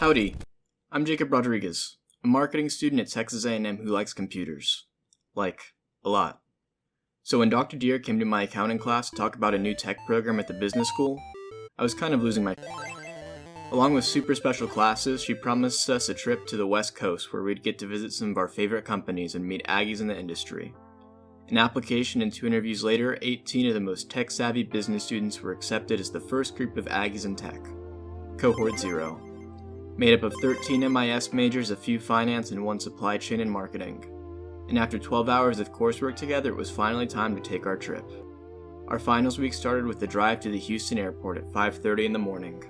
Howdy, I'm Jacob Rodriguez, a marketing student at Texas A&M who likes computers. Like, a lot. So when Dr. Deere came to my accounting class to talk about a new tech program at the business school, I was kind of losing my Along with super special classes, she promised us a trip to the West Coast where we'd get to visit some of our favorite companies and meet Aggies in the industry. An application and 2 interviews later, 18 of the most tech-savvy business students were accepted as the first group of Aggies in tech. Cohort 0. Made up of 13 MIS majors, a few finance, and 1 supply chain and marketing. And after 12 hours of coursework together, it was finally time to take our trip. Our finals week started with the drive to the Houston airport at 5:30 in the morning.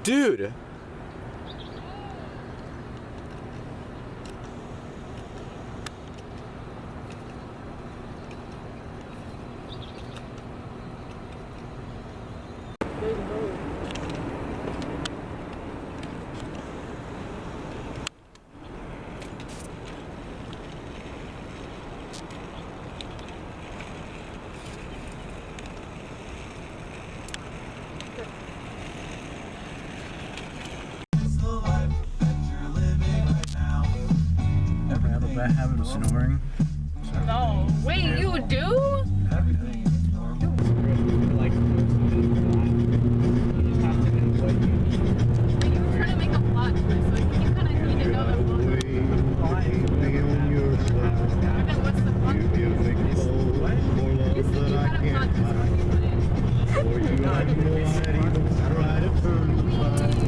Dude! Bad habit of snoring. No. Wait, you do? Like, You were trying to make a plot twist, so you kind of need to know the book. And then what's the plot twist? You said you had a plot twist.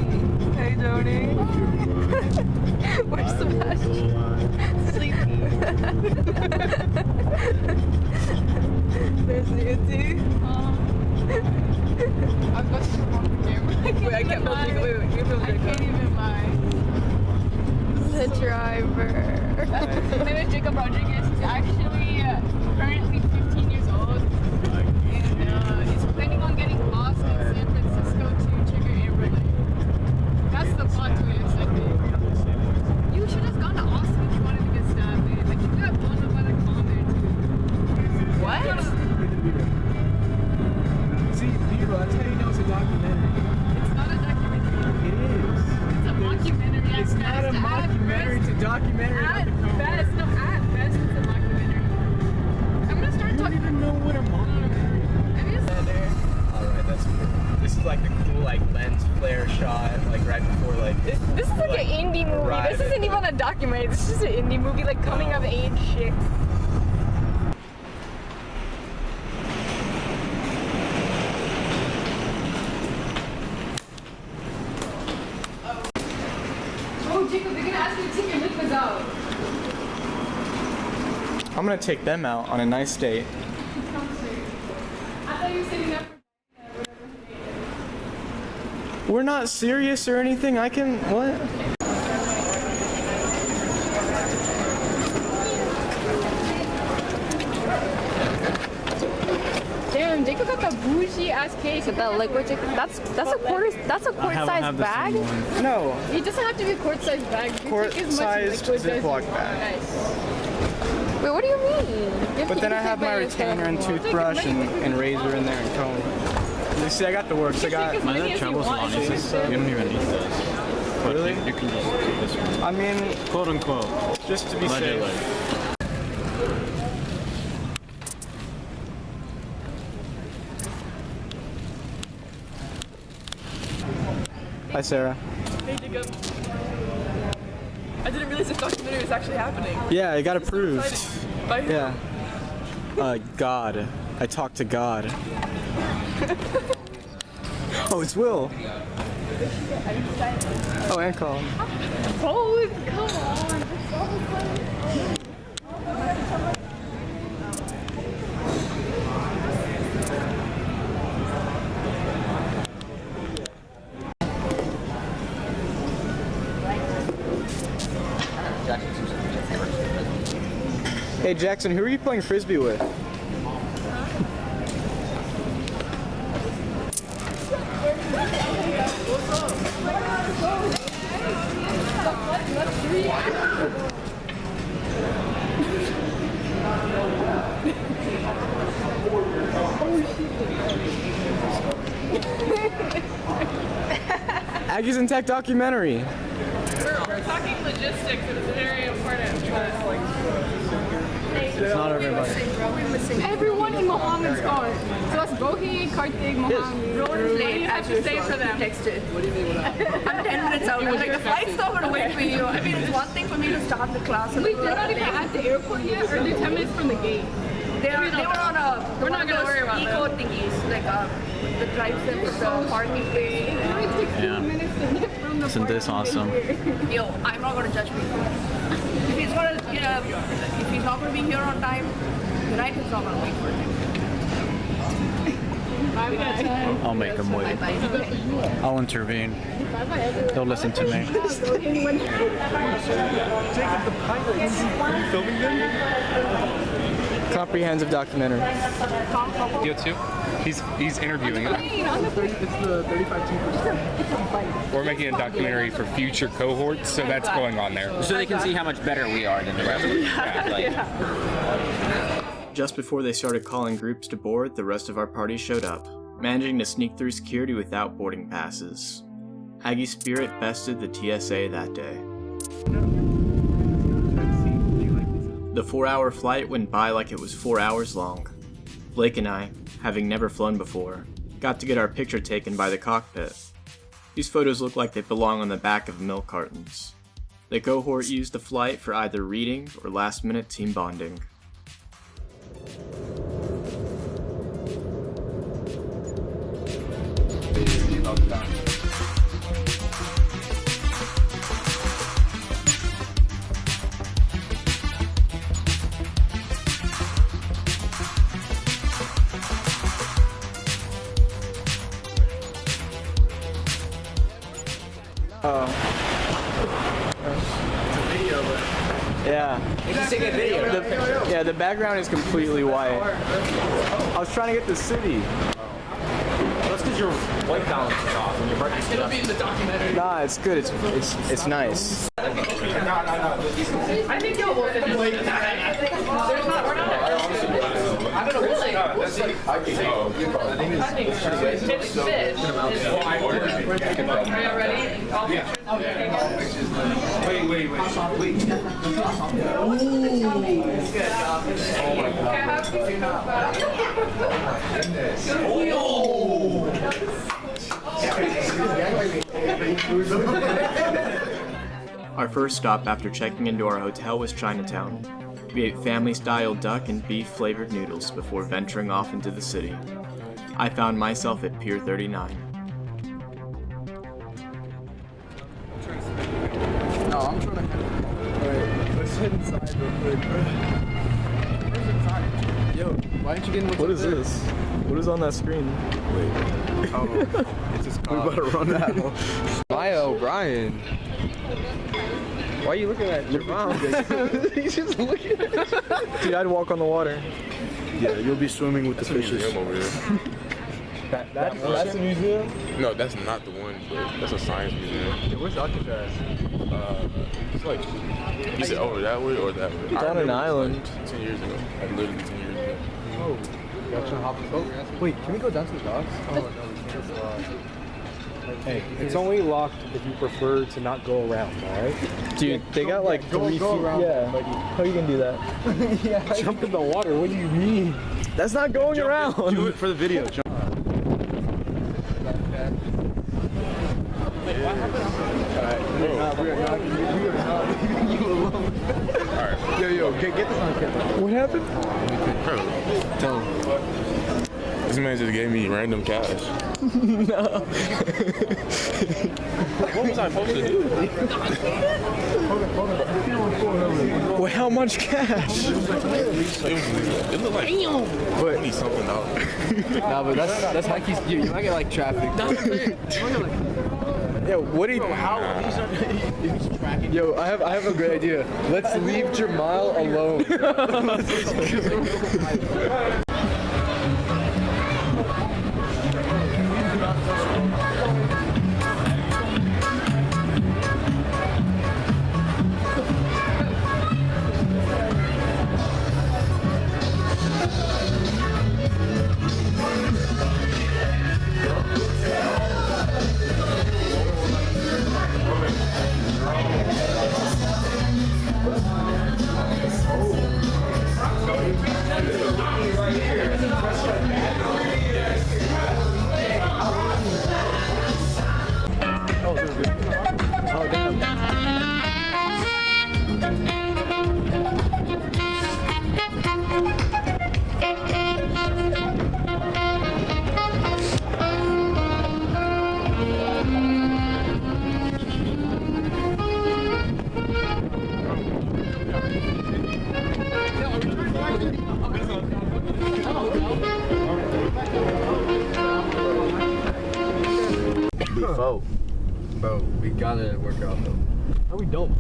Hey, Jody. Where's Sebastian? Sleeping. There's Nancy. I've got so wrong with you. Wait, I can't hold you. Wait, you feel I good. can't even lie. The driver. His name is Jacob Rodriguez. He's actually currently 15 years old. And he's planning on getting lost in San Francisco to trigger Amberley. That's the plot twist, I think. You should have gone to Austin if you wanted to get stabbed, man. Like, you could have blown up by the con there, too. What? see, Vero, that's how you know it's a documentary. It's not a documentary. It is. It's a mockumentary at It's best. not a mockumentary, it's a documentary. At about the Cohort. best, no, at best it's a mockumentary. I'm gonna start You don't talking. even know what a mockumentary is. Maybe it's Alright, that's cool. This is like the cool like lens flare shot, like right before like This is like an indie movie. arrive This at isn't even a documentary. This is just an indie movie, like coming of age shit. Oh, Jacob, they're gonna ask you to take your liquids out. I'm gonna take them out on a nice date. I thought you were saving that for We're not serious or anything. I can what? Damn, Jacob got the bougie ass case. With that liquid, that's a quart sized bag. No. It doesn't have to be a quart sized bag. You take as much Quart-sized liquid as Ziploc you bag. want. Nice. Wait, what do you mean? But then I have my retainer and toothbrush and razor in there and comb. You see, I got the works. I got. Mine that travels on You don't even need this. But Really? You can just take this one. I mean, Quote unquote. just to be Allegedly. safe. Hi, Sarah. Hey, Jacob. I didn't realize this documentary was actually happening. Yeah, I got approved. By who? Yeah. God. I talked to God. Oh, it's Will. Oh, and Colin. Oh, come on. Hey Jackson, who are you playing frisbee with? Aggies and Tech documentary. We're talking logistics. It's very important. It's not everybody. Everyone in Mohammed's car. So it's Bohi, Kartik, Mohammed. What do you have to say for them? Texted. I'm 10 minutes out. I'm like, the flight's not going to wait for you. I mean, it's one thing for me to start the class. Wait, they're not even at the airport yet, or they're 10 minutes from the gate? They were on a. We're not gonna worry about eco thingies, like the drives them with the parking place. It only takes 2 minutes to get from the Isn't this awesome? Yo, I'm not gonna judge people. If he's gonna, if he's not gonna be here on time, United's not gonna wait for him. I'll make them wait. I'll intervene. They'll listen to me. Comprehensive documentary. You too? He's interviewing. It's the 35 We're making a documentary for future cohorts, so that's going on there. So they can see how much better we are than the rest of them. Just before they started calling groups to board, the rest of our party showed up, managing to sneak through security without boarding passes. Aggie Spirit bested the TSA that day. The 4-hour flight went by like it was 4 hours long. Blake and I, having never flown before, got to get our picture taken by the cockpit. These photos look like they belong on the back of milk cartons. The cohort used the flight for either reading or last-minute team bonding. Yeah, the background is completely white. I was trying to get the city. That's because your white balance is off and your brightness is It'll up. be in the documentary. Nah, it's good. It's nice. I think you'll work. There's not, we're not. I don't know. Really? I think it's fit. Are you ready? Wait. Our first stop after checking into our hotel was Chinatown. We ate family-style duck and beef-flavored noodles before venturing off into the city. I found myself at Pier 39. No, I'm trying to. Alright, let's head inside real quick. Where's inside? Yo, why didn't you get in What is this? What is on that screen? Oh, it's just We're about to run out. Maya O'Brien. Why are you looking at your mom? He's just looking at it. Dude, I'd walk on the water. Yeah, you'll be swimming with the fishes. over there. That's a museum? No, that's not the one, but that's a science museum. Where's Alcatraz? It's like, is it over that way or that way? It's on an island. 10 years ago. Like literally 10 years ago. Oh, y'all trying to hop the boat? Wait, can we go down to the docks? Oh, no, we can't. Hey, it's only locked if you prefer to not go around, alright? Dude, they got like 3 feet. Yeah, how you gonna do that? Yeah, Jump in the water, what do you mean? that's not going around. Do it for the video. Jump. Yo, get this on camera. What happened? Bro, tell him. This man just gave me random cash. No. What was I supposed to do? Well, how much cash? It looked like $20-something. Nah, but that's high keys. You might get like traffic. Yeah, what do you? Yo, I have a great idea. Let's leave Jamal alone. Bro, we gotta work out though. No, we don't.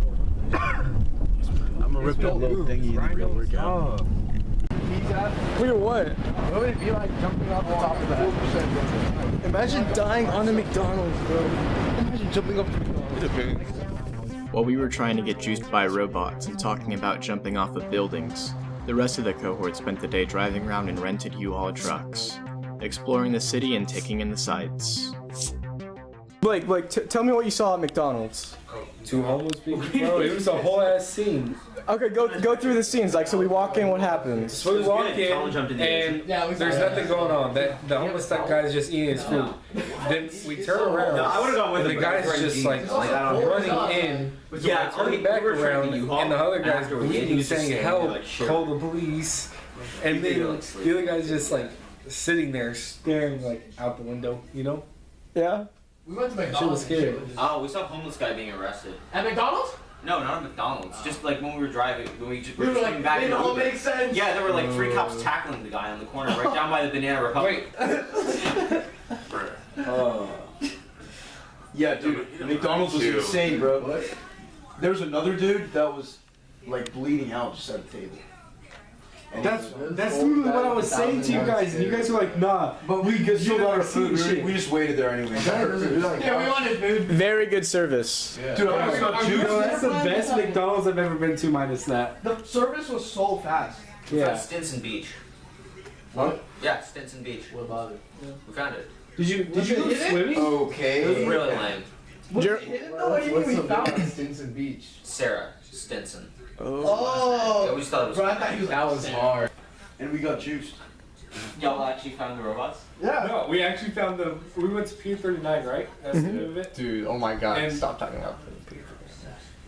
I'm gonna rip that little thingy in the real workout. Wait, what? What would it be like jumping off the top of that? Imagine dying on a McDonald's, bro. Imagine jumping off the McDonald's. While we were trying to get juiced by robots and talking about jumping off of buildings, the rest of the cohort spent the day driving around in rented U-Haul trucks, exploring the city and taking in the sights. Blake, tell me what you saw at McDonald's. Two homeless people, bro. It was a whole ass scene. Okay, go through the scenes. Like, so we walk in, what happens? So we walk in, and there's nothing going on. The homeless guy's just eating his food. Then we turn around, and the guy's just like running in. Yeah, turning back around, and the other guy's bleeding, saying, "Help! Call the police!" And then the other guy's just like sitting there, staring like out the window, you know? Yeah. We went to McDonald's. She was scared. Oh, we saw a homeless guy being arrested. At McDonald's? No, not at McDonald's. Just like when we were driving, when we were just coming back. It all makes sense. Yeah, there were like 3 cops tackling the guy on the corner right down by the Banana Republic. Yeah, dude, McDonald's was insane, bro. What? There was another dude that was like bleeding out just at the table. And that's literally what I was saying to you guys, and you guys were like, nah. But we still got our food. We just waited there anyway. Yeah, we wanted food. Very good service. Yeah. Dude, I got juice. That's the best McDonald's I've ever been to, minus that. The service was so fast. Yeah. Stinson Beach. What? Yeah, Stinson Beach. What about it? Yeah. We found it. Did you go swimming? Okay. It was really lame. We found Stinson Beach. Sarah Stinson. Oh. Yeah, we just thought it was. Bro, I thought that was hard. And we got juiced. Y'all actually found the robots? Yeah. No, we actually found them. We went to Pier 39, right? That's the end of it. Dude, oh my god. And stop talking about Pier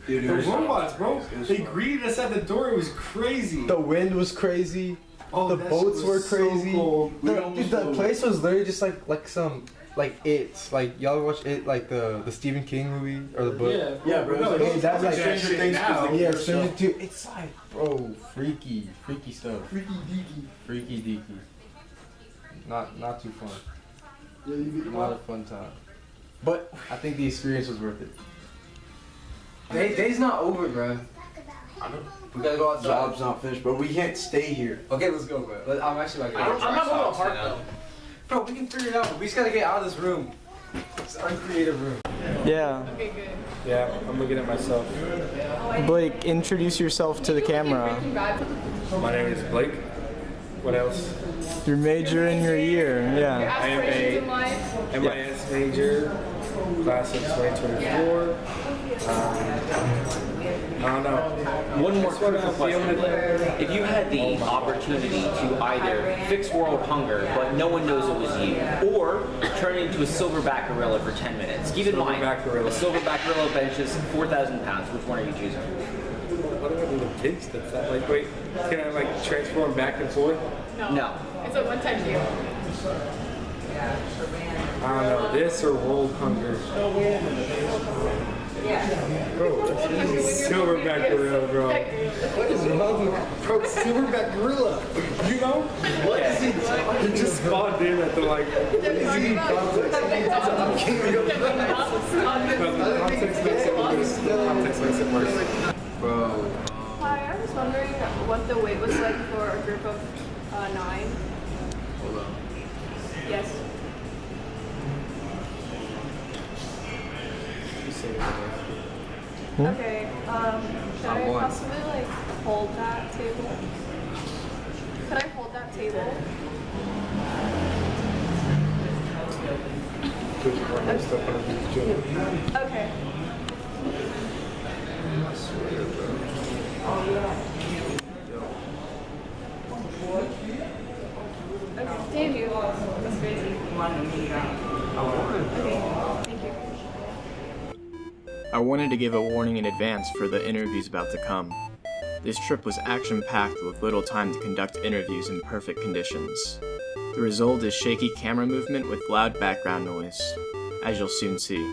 39. Dude, the robots, bro. They greeted us at the door. It was crazy. The wind was crazy. Oh, the boats were crazy. So Dude, the place was literally just like some. Like It, like y'all watch It, like the Stephen King movie or the book. Yeah, bro. No, Hey, that's like Stranger Things. Yeah, Stranger Things. It's like, bro, freaky stuff. Freaky deaky. Not too fun. Yeah, you get not a fun time. But I think the experience was worth it. Day's not over, bro. We gotta go outside. Job's not finished, but we can't stay here. Okay, let's go, bro. I'm actually like. I'm not going to Heart though. Bro, we can figure it out. We just gotta get out of this room. It's an uncreative room. Yeah. Okay, good. Yeah, I'm looking at myself. Blake, introduce yourself to the camera. My name is Blake. What else? Your major in your year, yeah. I am a MIS major, class of 2024. I don't know. One more critical question. If you had the opportunity to either fix world hunger, but no one knows it was you, or turn into a silverback gorilla for 10 minutes, keep in mind, a silverback gorilla benches 4,000 pounds. Which one are you choosing? What do I do to pinch that's not like, wait, can I like transform back and forth? No. It's a one-time deal. I don't know, this or world hunger? Bro, silverback gorilla, bro. What is wrong? Bro, silverback gorilla. You know? What is he talking? He just spawned in at the like. You need context. I'm king of Context makes it worse. Context makes it worse. Bro. Hi, I was wondering what the wait was like for a group of 9. Hold on. Yes. Okay, should I possibly like hold that table? Could I hold that table? Okay. Okay, thank you. That's crazy. Okay, thank you. I wanted to give a warning in advance for the interviews about to come. This trip was action-packed with little time to conduct interviews in perfect conditions. The result is shaky camera movement with loud background noise, as you'll soon see.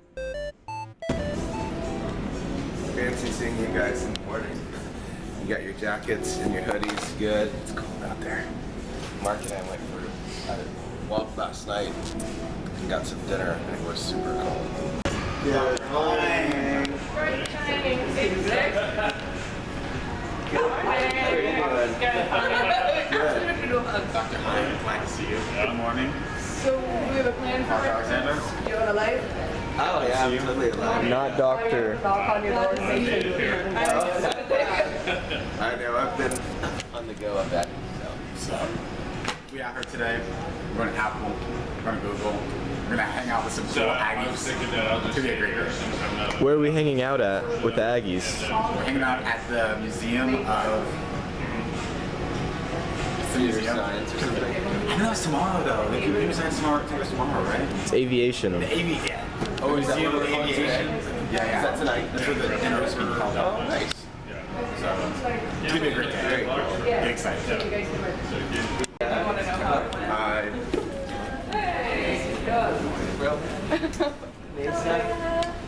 Fancy seeing you guys in the morning. You got your jackets and your hoodies, good. It's cold out there. Mark and I went for a walk last night and got some dinner, and it was super cold. Good morning. Dr. Hyde, glad to see you. Good morning. So we have a plan for Alexander. you want a light? Oh yeah, I'm totally alive. Not doctor. Knock on your door and say I know, I've been on the go a bit. So, we out here today. We're going to Apple. We're going to Google. We're going to hang out with some cool Aggies. To be a great person. Where are we hanging out at with the Aggies? We're hanging out at the Museum of... Computer science or something. I know it's tomorrow though. The computer science tomorrow, right? It's aviation. Yeah. Oh, is that Museum what of we're Aviation? Yeah. Is that tonight? That's where the dinner is being held up. Oh, nice. So, it's gonna be a great day. Very cool. Get excited. Hi.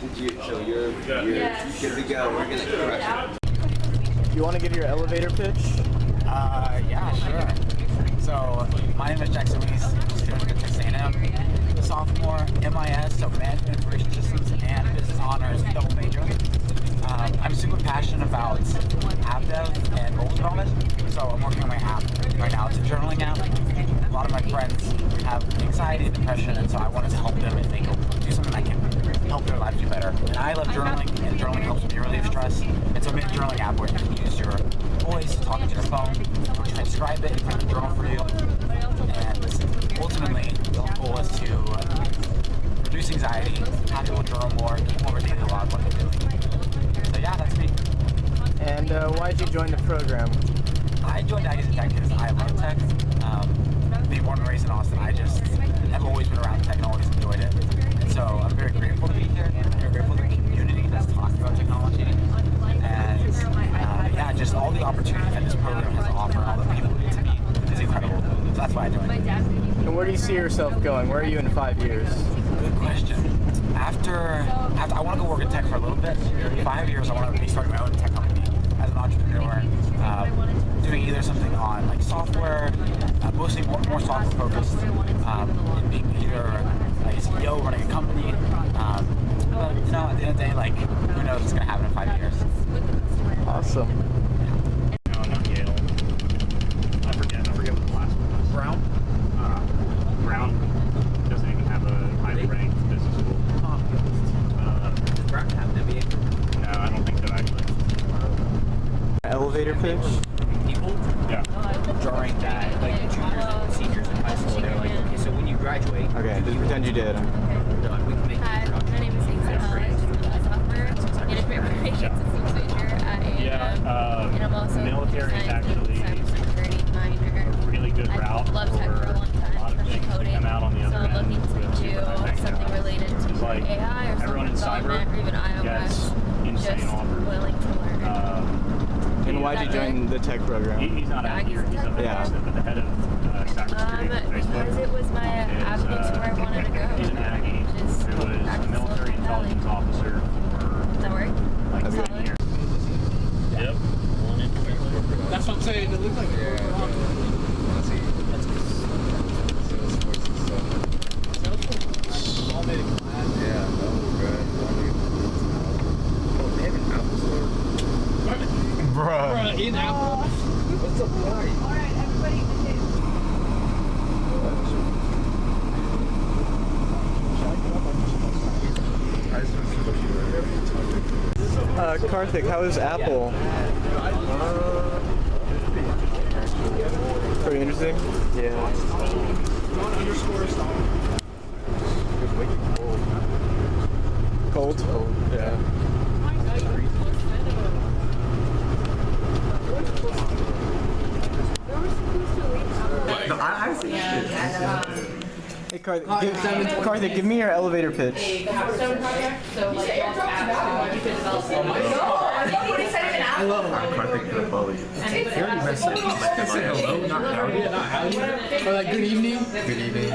Did you? So you're good to go. We're gonna crush it. You want to give your elevator pitch? Yeah, sure. So, my name is Jackson Reese, student at Texas A&M, sophomore, MIS, so Management Information Systems and Business Honors, double major. I'm super passionate about app dev and mobile development, so I'm working on my app right now. It's a journaling app. A lot of my friends have anxiety and depression, and so I wanted to help them and do something that can help their lives do better. And I love journaling, and journaling helps me relieve stress. And so I made a journaling app where you can use your voice, talking to your phone, or transcribe it, and journal for you. And ultimately, the goal is to reduce anxiety, have people journal more, keep more daily log what they're doing. So yeah, that's me. And why'd you join the program? I joined Aggies and Tech because I love tech. Being born and raised in Austin, I just have always been around tech and always enjoyed it. And so I'm very grateful to be here. I'm very grateful to the community that's talking about technology. And yeah, just all the opportunities that this program has to offer, all the people to meet is incredible. So that's why I joined. And where do you see yourself going? Where are you in 5 years? Good question. After I want to go work in tech for a little bit. In 5 years, I want to be starting my own tech company as an entrepreneur, doing either something on like software, mostly more software focused, and being either like a CEO running a company. But you know, at the end of the day, like who knows what's gonna happen in 5 years. Awesome. No, not Yale. I forget what the last one was. Brown? Brown doesn't even have a highly ranked business school. Does Brown have an MBA? No, I don't think so actually. Elevator pitch? People? Yeah. During that, like juniors and seniors in high school, they're like, okay, so when you graduate, Okay, just pretend you did. we can make Hi, my name is Alex. I'm a sophomore management information systems major at A&M. And I'm also a military is actually cybersecurity minor. a really good route I've loved tech for a long time, especially coding. come out on the So other I'm end looking with to do something related to like AI or everyone something in cyber development or even gets iOS. insane Just offers. willing to learn. And why'd you join the tech program? He's not out here. He's up at the head of cybersecurity at Facebook. Because it was my avenue to where I wanted to go. He's an Aggie who was a military intelligence officer for Karthik, how is Apple? Pretty interesting? Yeah. Cold? Cold, yeah. Hey Karthik, give me your elevator pitch. I love Karthik to follow you. He already messed up. Say hello, not howdy. Or like good evening. Good evening.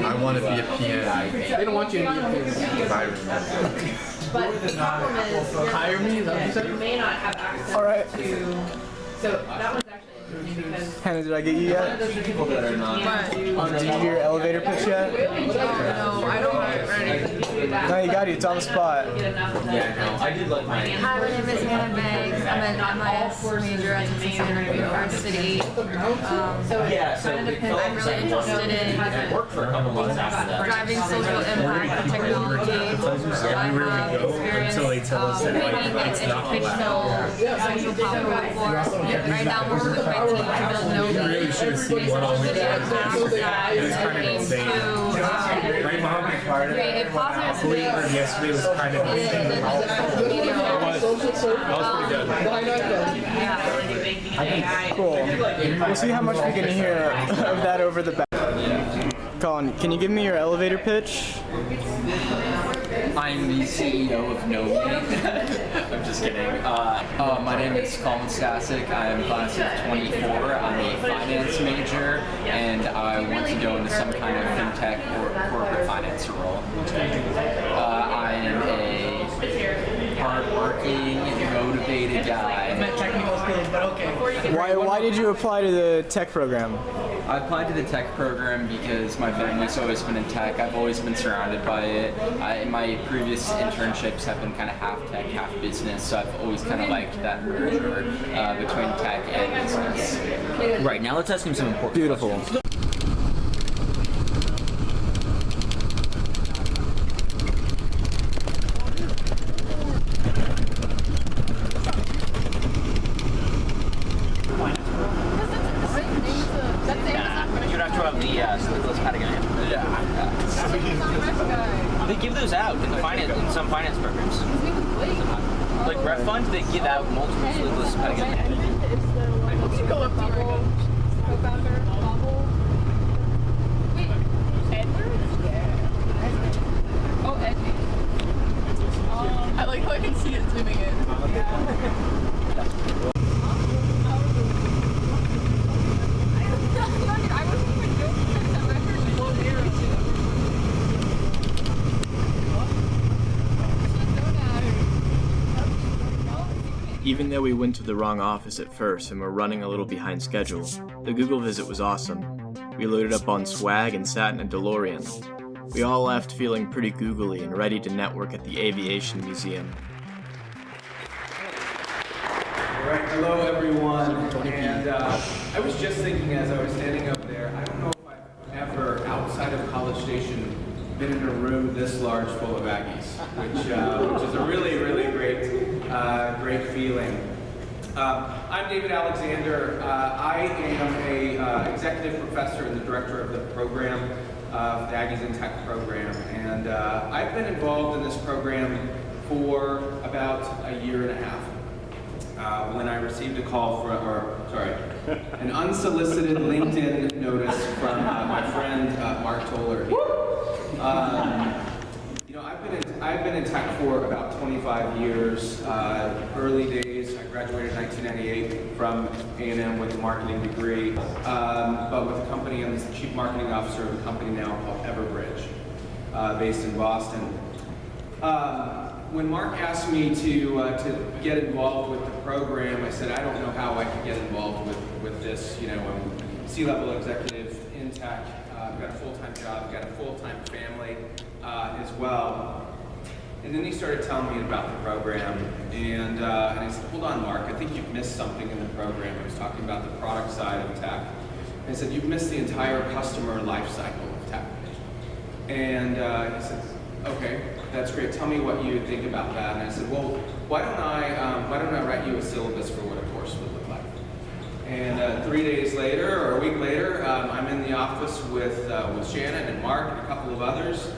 I want to be a piano. They don't want you to be a piano. But the problem is, hire me, is that what you said? You may not have access Alright. to. So that was actually interesting because. Hannah, did I get you yet? Did you do your elevator pitch yet? No, I don't have it ready. No, you got it. It's on the spot. Yeah, no, I did like mine. Hi, my name is Hannah Banks. I'm an MIS major at Texas A&M University. Yeah, so I'm really interested in worked for a couple months after that. driving social impact with technology. I have experience making educational social power workforce. Right now, we're working with my team to build no lead. Create a positive space. Yesterday was kind of Social media. Cool. We'll see how much we can hear of that over the back. Colin, can you give me your elevator pitch? I'm the CEO of No Me. I'm just kidding. My name is Colin Stasic. I'm class of 24. I'm a finance major, and I want to go into some kind of fintech or corporate finance role. I am a hardworking, motivated guy. Technical skills, but okay. Why did you apply to the tech program? I applied to the tech program because my family's always been in tech. I've always been surrounded by it. My previous internships have been kind of half tech, half business, so I've always kind of liked that merger between tech and business. Right, now let's ask him some important questions. They give those out in some finance programs. Like ref funds, they give out multiple sleeveless Patagonia. Let's go up to your co-founder, Bobble. Wait, Edward? Yeah. Oh, Edgy. I like how I can see it zooming in. Even though we went to the wrong office at first and were running a little behind schedule, the Google visit was awesome. We loaded up on swag and sat in a DeLorean. We all left feeling pretty googly and ready to network at the Aviation Museum. Alright, hello everyone, and I was just thinking as I was standing up there, I don't know if I've ever, outside of College Station, been in a room this large full of Aggies, which is a really, really great feeling. I'm David Alexander. I am a executive professor and the director of the program, the Aggies in Tech program, and I've been involved in this program for about a year and a half. When I received a call an unsolicited LinkedIn notice from my friend Mark Toller. I've been in tech for about 25 years. Early days, I graduated in 1998 from A&M with a marketing degree, but with a company, I'm the chief marketing officer of a company now called Everbridge, based in Boston. When Mark asked me to get involved with the program, I said, I don't know how I could get involved with this. You know, I'm a C-level executive in tech. I've got a full-time job, I've got a full-time family as well. And then he started telling me about the program, and I said, hold on, Mark, I think you've missed something in the program. I was talking about the product side of tech. And I said, you've missed the entire customer life cycle of tech. And he said, Okay, that's great. Tell me what you think about that. And I said, well, why don't I write you a syllabus for what a course would look like? And 3 days later, or a week later, I'm in the office with Shannon and Mark and a couple of others,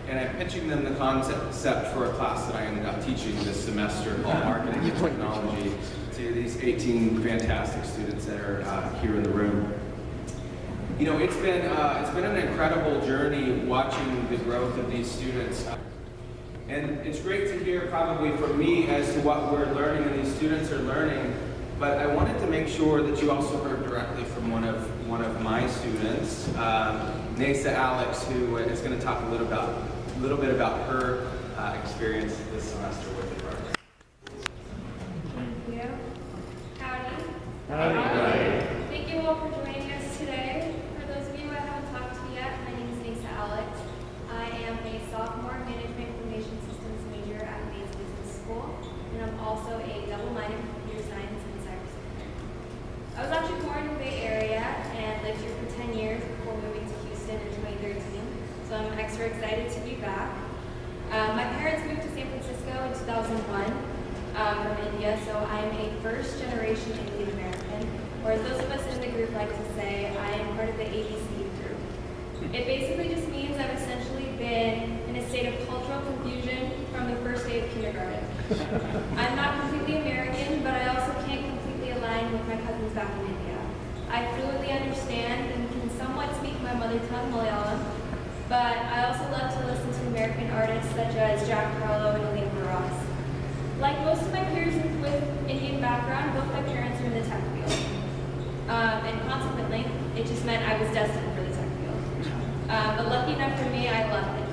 and I'm pitching them the concept for a class that I ended up teaching this semester called Marketing and Technology to these 18 fantastic students that are here in the room. You know, it's been an incredible journey watching the growth of these students. And it's great to hear probably from me as to what we're learning and these students are learning, but I wanted to make sure that you also heard directly from one of my students, Nasa Alex, who is going to talk a little bit about her experience this semester with the program. Thank you. Howdy. Howdy. Thank you all for joining us today. For those of you I haven't talked to yet, my name is Nasa Alex. I am a sophomore management information systems major at Mays Business School, and I'm also a double-minor in computer science and cybersecurity. I was actually born in the Bay Area and lived here for 10 years before moving to Houston in 2013, so I'm extra excited to be back. My parents moved to San Francisco in 2001 from India, so I'm a first-generation Indian American, or as those of us in the group like to say, I am part of the ABC group. It basically just means I've essentially been in a state of cultural confusion from the first day of kindergarten. I'm not completely American, but I also can't completely align with my cousins back in India. I fluently understand and can somewhat speak my mother tongue, Malayalam, but I also love to listen to American artists such as Jack Harlow and Alina Baraz. Like most of my peers with Indian background, both my parents are in the tech field. And consequently, it just meant I was destined for the tech field. But lucky enough for me, I loved it.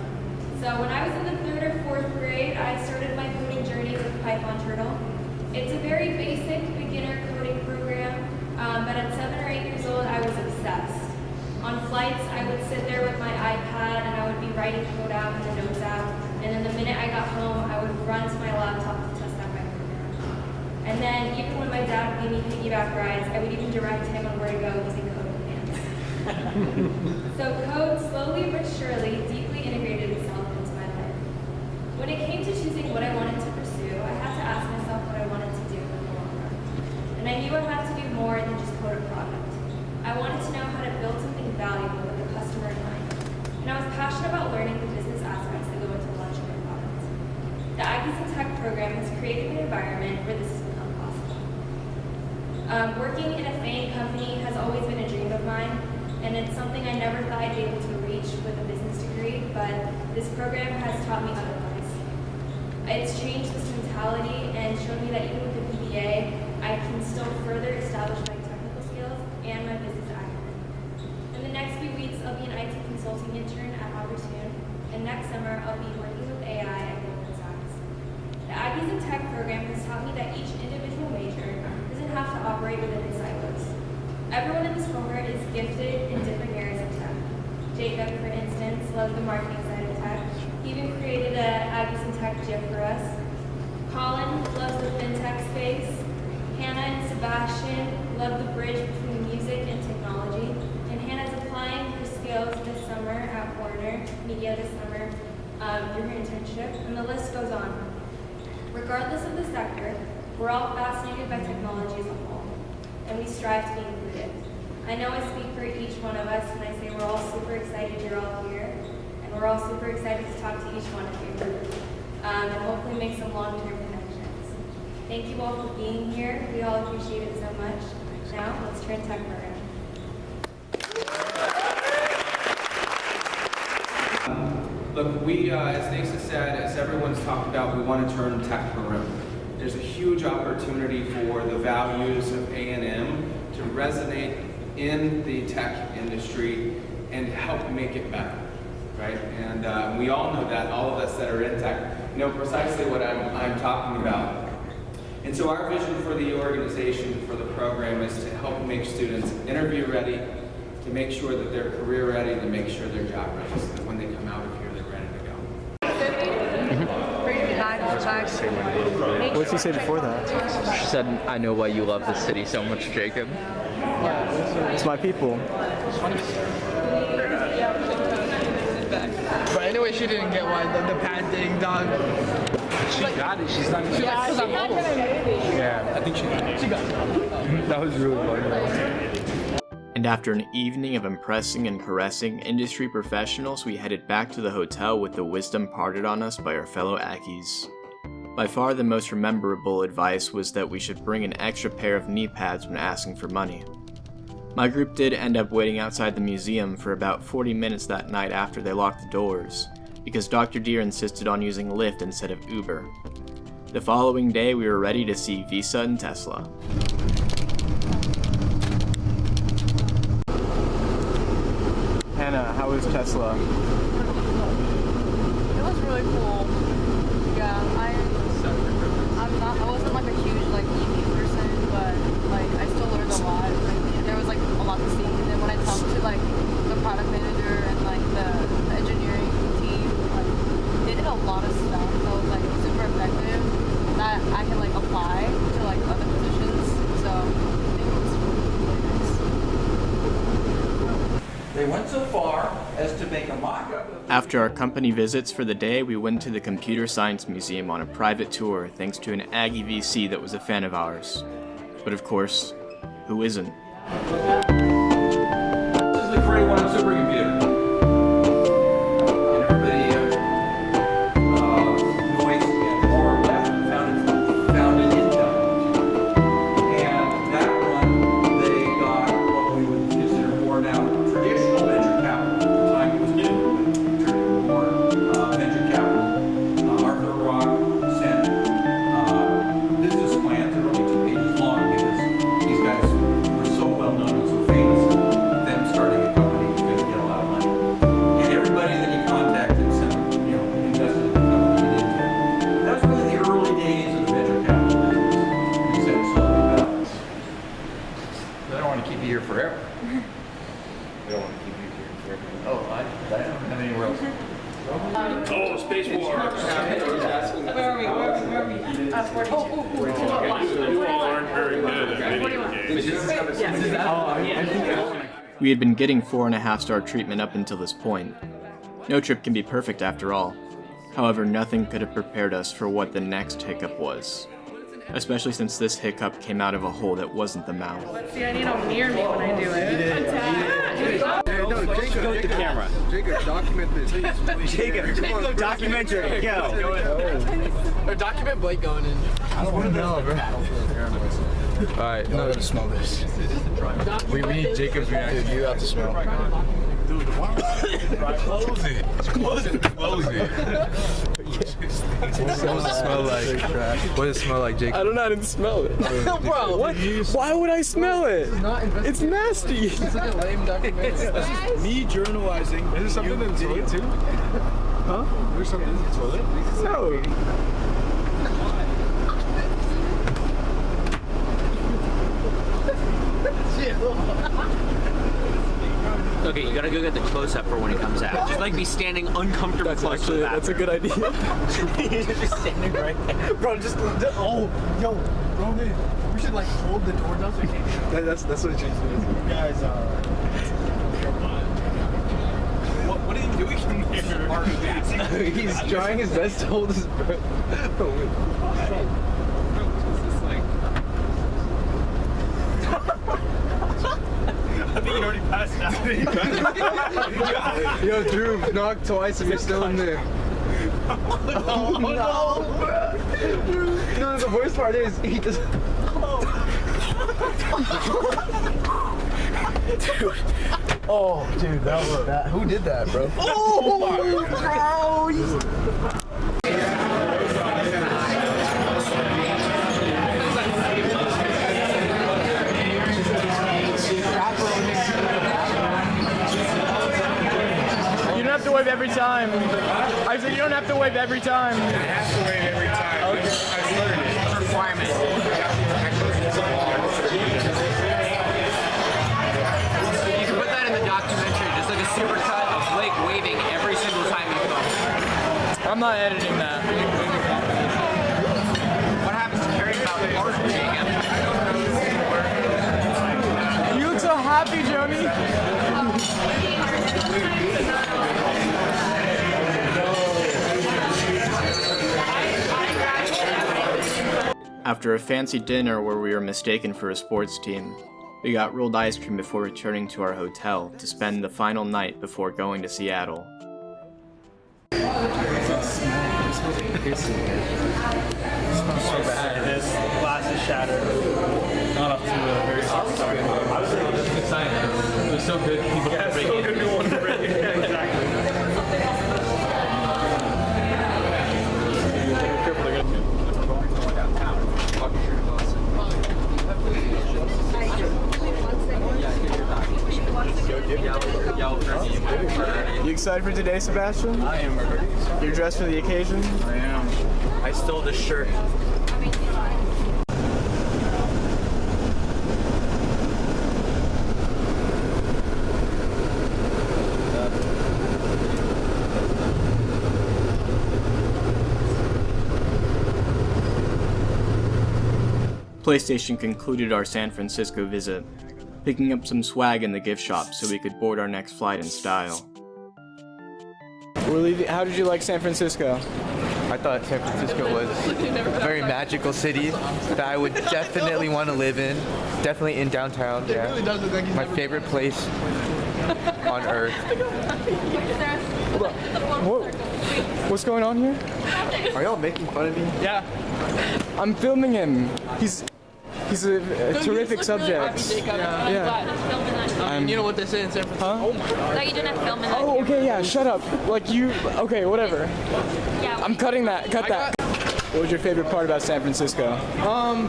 So when I was in the 3rd or 4th grade, I started my coding journey with Python Turtle. It's a very basic beginner coding program, but at 7 or 8 years old, I was obsessed. On flights, I would sit there with my iPad and I would be writing code out in the Notes app, and then the minute I got home, I would run to my laptop to test out my program. And then even when my dad would give me piggyback rides, I would even direct him on where to go using code commands. So code slowly but surely deeply integrated itself into my life. When it came to choosing what I wanted to pursue, I had to ask myself what I wanted to do in the long run. And I knew I had to do more than just code a product. I wanted to know how to build something valuable with the customer in mind. And I was passionate about learning the business aspects that go into launching a product. The Aggies in Tech program has created an environment where this has become possible. Working in a FAANG company has always been a dream of mine, and it's something I never thought I'd be able to reach with a business degree, but this program has taught me otherwise. It's changed this mentality and showed me that even with a BBA, I can still further establish my technical skills and my business acumen. In the next few weeks, I'll be an IT consulting intern at Opportune, and next summer, I'll be working with AI at Goldman Sachs. The Aggies in Tech program has taught me that each individual major doesn't have to operate within its silos. Everyone in this cohort is gifted in different areas of tech. Jacob, for instance, loves the marketing side of tech. He even created an Aggies in Tech GIF for us. Colin loves the fintech space. Hannah and Sebastian love the bridge between music and technology. And Hannah's applying her skills this summer at Warner Media this summer through her internship, and the list goes on. Regardless of the sector, we're all fascinated by technology as a whole, and we strive to be included. I know I speak for each one of us when I say we're all super excited you're all here, and we're all super excited to talk to each one of you, and hopefully make some long-term connections. Thank you all for being here. We all appreciate it so much. Now, let's turn tech around. Look, we, as Nasa said, as everyone's talked about, we want to turn tech maroon. There's a huge opportunity for the values of A&M to resonate in the tech industry and help make it better, right? And we all know that, all of us that are in tech know precisely what I'm talking about. And so our vision for the organization, for the program, is to help make students interview ready, to make sure that they're career ready, to make sure they're job ready, so that when they come out of here, they're ready to go. What did she say before that? She said, I know why you love this city so much, Jacob. It's my people. But anyway, way she didn't get why the pad thing, dog. She got it. She's not. She got it. Yeah, I think she got it. She got it. That was really funny. And after an evening of impressing and caressing industry professionals, we headed back to the hotel with the wisdom parted on us by our fellow Aggies. By far the most memorable advice was that we should bring an extra pair of knee pads when asking for money. My group did end up waiting outside the museum for about 40 minutes that night after they locked the doors, because Dr. Deere insisted on using Lyft instead of Uber. The following day we were ready to see Visa and Tesla. Hannah, how was Tesla? It was really cool. Yeah, I wasn't like a huge like EV person, but like I still learned a lot. Like there was like a lot to see. And then when I talked to like the product manager and like the engineering team, like they did a lot of stuff that was like super effective that I can like apply to like other positions. So I think it was really nice. They went so far as to make a mock-up. After our company visits for the day, we went to the Computer Science Museum on a private tour thanks to an Aggie VC that was a fan of ours. But of course, who isn't? This is the Cray 1 supercomputer. And everybody noise or left found an income. And that one, they got what we would consider more now traditional venture capital. At the time it was new, more venture capital. Arthur Rock sent business plans that are only 2 pages long because these guys were so well known and so famous. Them starting a company was going to get a lot of money. And everybody that he contacted sent, invested in the company he did too. That was really the early days of the venture capital business. He said Silicon Valley. I don't want to keep you here forever. I don't want to keep you here forever. Oh, I don't have anywhere else. Oh, Space War. Where are we? 42. You all aren't very good at video games. We had been getting 4.5-star treatment up until this point. No trip can be perfect after all. However, nothing could have prepared us for what the next hiccup was. Especially since this hiccup came out of a hole that wasn't the mouth. See, I need them near me when I do it. No, Jacob, go with the camera. Jacob, document this. Jacob, documentary, go. Or document Blake going in. I don't want to know, bro. Alright, no, to smell this. We need Jacob's reaction. Dude, you have to smell. Dude, close it. Close it. Close it. What does it smell like? What does it smell like, Jacob? I don't know how to smell it. Bro, what? Why would I smell it? It's nasty. It's like a lame documentary. This is me journalizing. Is there something in the toilet too? Huh? There's something in the toilet? No. Okay, you gotta go get the close-up for when it comes out. Just like be standing uncomfortably close to the bathroom. That's a good idea. You're just standing right there. Bro, yo, Roman, we should like hold the door down so we can't. That's what it is. You guys are. What are you doing in here? He's trying his best to hold his breath. I think you already passed out. Yo, Drew, knock twice and you're still in there. Oh, no. No, the worst part is he just. Dude. Oh, dude, that was that. Who did that, bro? Oh, bro. Wave every time. I said you don't have to wave every time. It has to wave every time. Okay. I learned it. It's a requirement. You can put that in the documentary, just like a supercut of Blake waving every single time you go. I'm not editing that. What happens to caring about the art, Jacob? You look so happy, Joni. After a fancy dinner where we were mistaken for a sports team, we got rolled ice cream before returning to our hotel to spend the final night before going to Seattle. It smells so bad. This glass is shattered. Not up to a very soft start. I was excited. It was so good. People yeah, so good. People want to break it. Yeah, exactly. You excited for today, Sebastian? I am ready. You're dressed for the occasion? I am. I stole this shirt. PlayStation concluded our San Francisco visit, picking up some swag in the gift shop so we could board our next flight in style. We're leaving. How did you like San Francisco? I thought San Francisco was a very magical city that I would definitely want to live in. Definitely in downtown. Yeah. Really does look like my favorite place on earth. What's going on here? Are y'all making fun of me? Yeah. I'm filming him. He's a terrific subject. Yeah. You know what they say in San Francisco? Huh? No, you didn't have film in that. Oh, okay, yeah, shut up. Like you, okay, whatever. Yeah. I'm cutting that, cut that. What was your favorite part about San Francisco?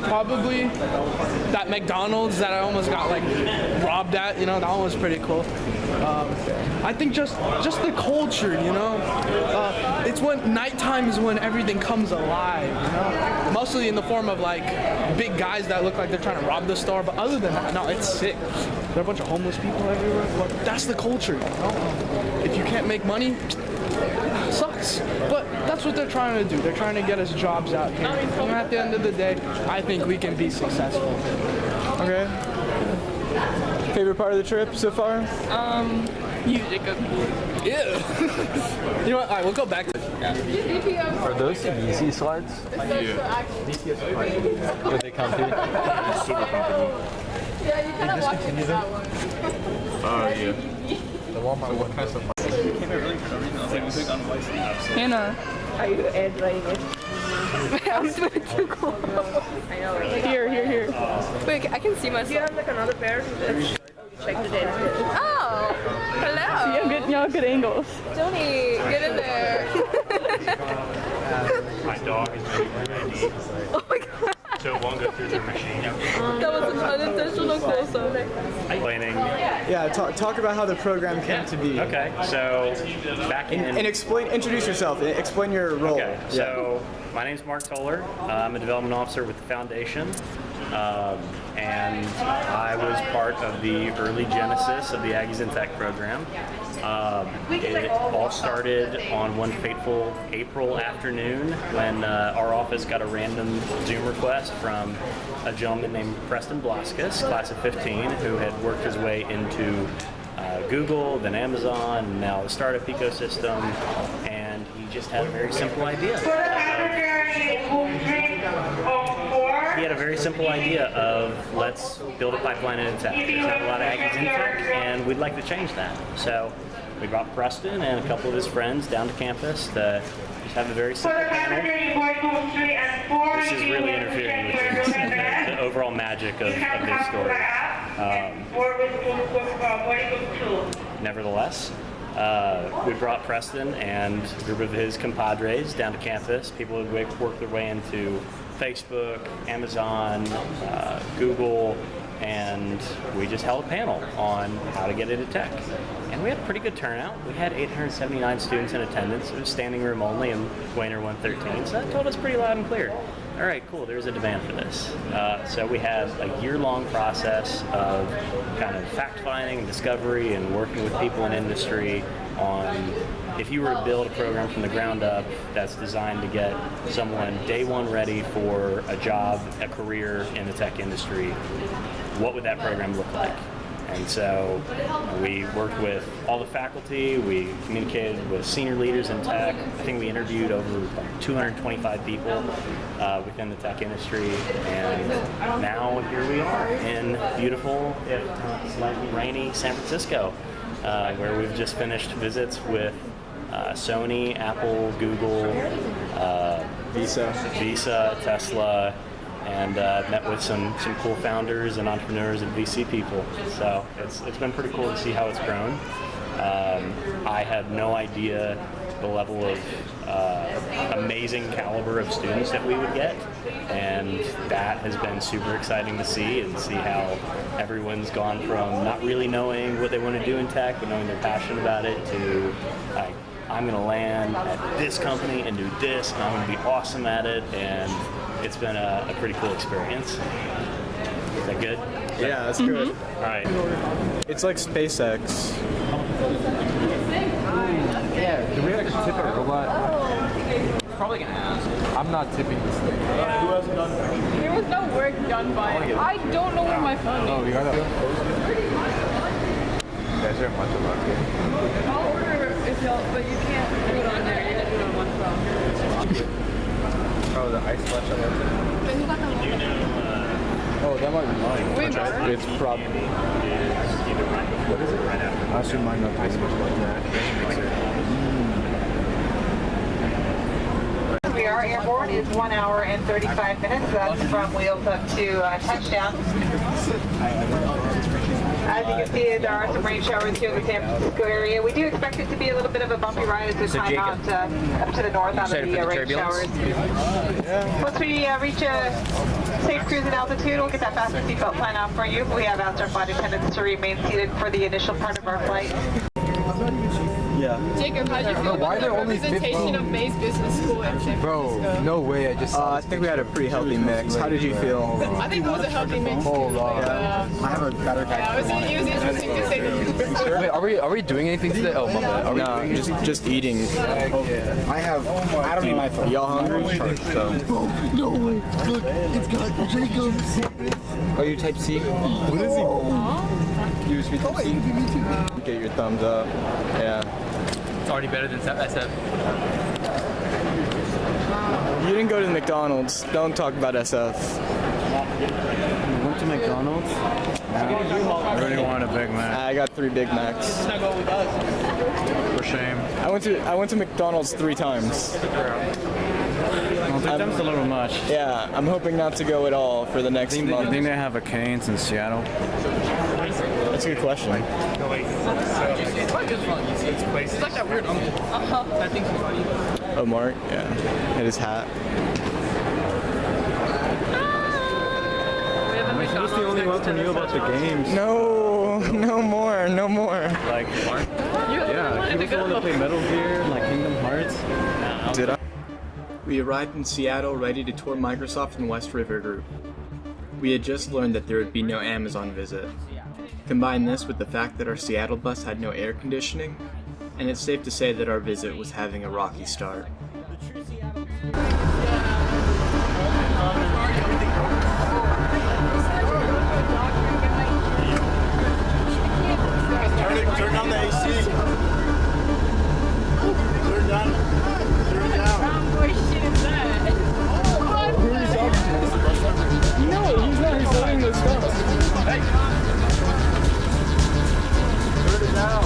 Probably that McDonald's that I almost got like robbed at, you know, that one was pretty cool. I think just the culture, you know. It's when nighttime is when everything comes alive, you know. Mostly in the form of like big guys that look like they're trying to rob the store, but other than that, no, it's sick. There are a bunch of homeless people everywhere. But that's the culture, you know. If you can't make money, it sucks. But that's what they're trying to do. They're trying to get us jobs out here. And at the end of the day, I think we can be successful. Okay. Favorite part of the trip so far? You, Jacob. Yeah. You know what? All right, we'll go back. Are those the Yeezy slides? Yeah. Were they comfy? Super comfy. Yeah, you kind of watch it that one. Oh, yeah. The Walmart one. Hannah. Are you edging it? I'm doing too cool. I know. Right? Here. Wait, I can see myself. Do you have like another pair? Check the data. Oh, hello. See, I'm getting y'all good angles. Johnny, get in there. My dog is making ready. Oh my god. So it won't go through the machine. That was an unintentional close-up. Planning. Yeah, talk about how the program came to be. Okay, so back in... And introduce yourself. Explain your role. Okay, so my name's Mark Toller. I'm a development officer with the foundation. And I was part of the early genesis of the Aggies in Tech program. It all started on one fateful April afternoon when our office got a random Zoom request from a gentleman named Preston Blaskus, class of 15, who had worked his way into Google, then Amazon, and now the startup ecosystem, and he just had a very simple idea. He had a very simple idea of let's build a pipeline in tech. There's not a lot of Aggies in tech, and we'd like to change that. So we brought Preston and a couple of his friends down to campus to just have a very simple panel. This is really interfering with the overall magic of this story. Nevertheless, we brought Preston and a group of his compadres down to campus. People who worked their way into Facebook, Amazon, Google, and we just held a panel on how to get into tech. And we had a pretty good turnout. We had 879 students in attendance. It was standing room only in Wayner 113, so that told us pretty loud and clear. All right, cool, there's a demand for this. So we had a year-long process of kind of fact-finding, discovery, and working with people in industry on if you were to build a program from the ground up that's designed to get someone day one ready for a job, a career in the tech industry, what would that program look like? And so we worked with all the faculty, we communicated with senior leaders in tech. I think we interviewed over like 225 people within the tech industry, and now here we are in beautiful, if slightly rainy San Francisco, where we've just finished visits with Sony, Apple, Google, Visa, Tesla, and met with some cool founders and entrepreneurs and VC people. So it's been pretty cool to see how it's grown. I had no idea the level of amazing caliber of students that we would get, and that has been super exciting to see, and see how everyone's gone from not really knowing what they want to do in tech, but knowing they're passionate about it, to like, I'm going to land at this company and do this, and I'm going to be awesome at it, and it's been a pretty cool experience. Is that good? Yeah, that's good. All right. It's like SpaceX. Yeah, do we have to tip a robot? Probably gonna ask. I'm not tipping this thing. Who hasn't done that? There was no work done by it. I don't know where my phone is. Oh, we got that. You guys are a bunch of luck. I'll order if y'all, but you can't do it on there. You have to do it on one phone. Oh, the ice flash I Oh, that might be mine. Wait, It's probably. What is it? Right after. I should mine not ice much like that. We are airborne. It's 1 hour and 35 minutes. That's from wheels up to touchdown. As you can see, there are some rain showers here in the San Francisco area. We do expect it to be a little bit of a bumpy ride as we climb out up to the north out of the rain showers. Once we reach a safe cruising altitude, we'll get that fasten seatbelt sign off for you. We have asked our flight attendants to remain seated for the initial part of our flight. Yeah. Jacob, how'd you feel about the representation of Bay's Business School in San Francisco? Bro, no way. I think we had a pretty healthy mix. How did you feel? I think it was a healthy mix. Hold on. I have a better Yeah, it was interesting to say that. Wait, are we doing anything today? Oh, my bad. No, just eating. I don't need my phone. Y'all hungry? No way. Look, it's got Jacob. Are you Type C? What is he? USB Type C? Get your thumbs up. Yeah. It's already better than SF. You didn't go to McDonald's. Don't talk about SF. You went to McDonald's? I really wanted a Big Mac. I got 3 Big Macs. For shame. I went to McDonald's 3 times. Well, 3 times a little much. Yeah, I'm hoping not to go at all for the next month. I think they have a Cane's in Seattle. That's a good question. It's like that weird uncle. That thing's funny. Oh, Mark? Yeah. Hit his hat. He was the only one who knew about the games. No more. Like, Yeah, he was the one that played Metal Gear and like Kingdom Hearts. Did I? We arrived in Seattle ready to tour Microsoft and West River Group. We had just learned that there would be no Amazon visit. Combine this with the fact that our Seattle bus had no air conditioning, and it's safe to say that our visit was having a rocky start. Turn on the AC. Turn down. No, he's not. He's holding the stuff. Hey. Turn it down.